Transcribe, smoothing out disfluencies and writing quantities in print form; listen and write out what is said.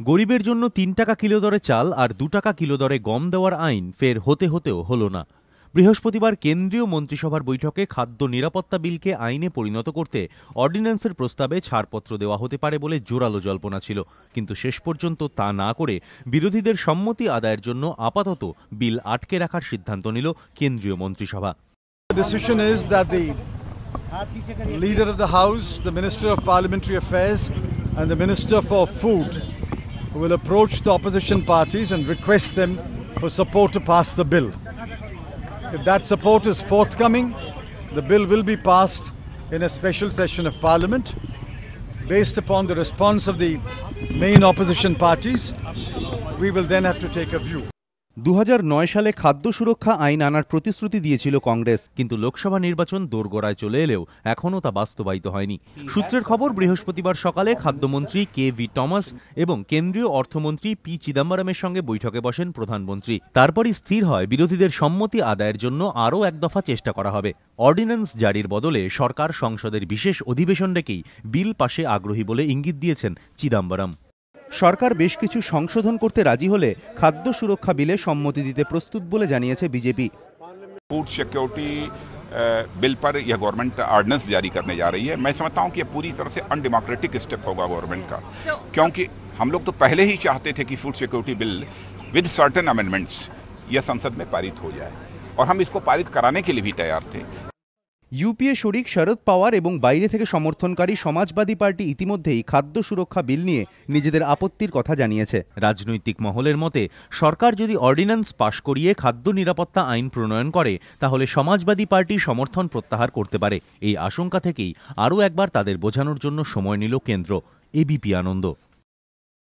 গরিবের জন্য ৩ টাকা কিলো দরে চাল আর ২ টাকা কিলো দরে গম দেওয়ার আইন ফের হতেও হল না। বৃহস্পতিবার কেন্দ্রীয় মন্ত্রিসভার বৈঠকে খাদ্য নিরাপত্তা বিলকে আইনে পরিণত করতে অর্ডিন্যান্সের প্রস্তাবে ছাড়পত্র দেওয়া হতে পারে বলে জোরালো জল্পনা ছিল, কিন্তু শেষ পর্যন্ত তা না করে বিরোধীদের সম্মতি আদায়ের জন্য আপাতত বিল আটকে রাখার সিদ্ধান্ত নিল কেন্দ্রীয় মন্ত্রিসভা। The decision is that the Leader of the House, the Minister of Parliamentary Affairs and the Minister for Food will approach the opposition parties and request them for support to pass the bill. If that support is forthcoming, the bill will be passed in a special session of Parliament. Based upon the response of the main opposition parties, we will then have to take a view. 2009 সালে খাদ্য সুরক্ষা আইন আনার প্রতিশ্রুতি দিয়েছিল কংগ্রেস, কিন্তু লোকসভা নির্বাচন দোরগোড়ায় চলে এলেও এখনও তা বাস্তবায়িত হয়নি। সূত্রের খবর, বৃহস্পতিবার সকালে খাদ্যমন্ত্রী কে.ভি. টমাস এবং কেন্দ্রীয় অর্থমন্ত্রী পি. চিদম্বরমের সঙ্গে বৈঠকে বসেন প্রধানমন্ত্রী। তারপরই স্থির হয় বিরোধীদের সম্মতি আদায়ের জন্য আরও এক দফা চেষ্টা করা হবে। অর্ডিন্যান্স জারির বদলে সরকার সংসদের বিশেষ অধিবেশন ডেকেই বিল পাশে আগ্রহী বলে ইঙ্গিত দিয়েছেন চিদম্বরম। সরকার বেশ কিছু সংশোধন করতে রাজি হলে খাদ্য সুরক্ষা বিলে সম্মতি দিতে প্রস্তুত বলে জানিয়েছে বিজেপি। फूड सिक्योरिटी बिल पर यह गवर्नमेंट ऑर्डिनेंस जारी करने जा रही है। मैं समझता हूं कि यह पूरी तरह से अनडेमोक्रेटिक स्टेप होगा गवर्नमेंट का, क्योंकि हम लोग तो पहले ही चाहते थे कि food security bill with certain amendments यह संसद में पारित हो जाए, और हम इसको पारित कराने के लिए भी तैयार थे। ইউপিএ শরিক শরদ পাওয়ার এবং বাইরে থেকে সমর্থনকারী সমাজবাদী পার্টি ইতিমধ্যেই খাদ্য সুরক্ষা বিল নিয়ে নিজেদের আপত্তির কথা জানিয়েছে। রাজনৈতিক মহলের মতে, সরকার যদি অর্ডিন্যান্স পাশ করিয়ে খাদ্য নিরাপত্তা আইন প্রণয়ন করে, তাহলে সমাজবাদী পার্টি সমর্থন প্রত্যাহার করতে পারে। এই আশঙ্কা থেকেই আরও একবার তাদের বোঝানোর জন্য সময় নিল কেন্দ্র। এবিপি আনন্দ।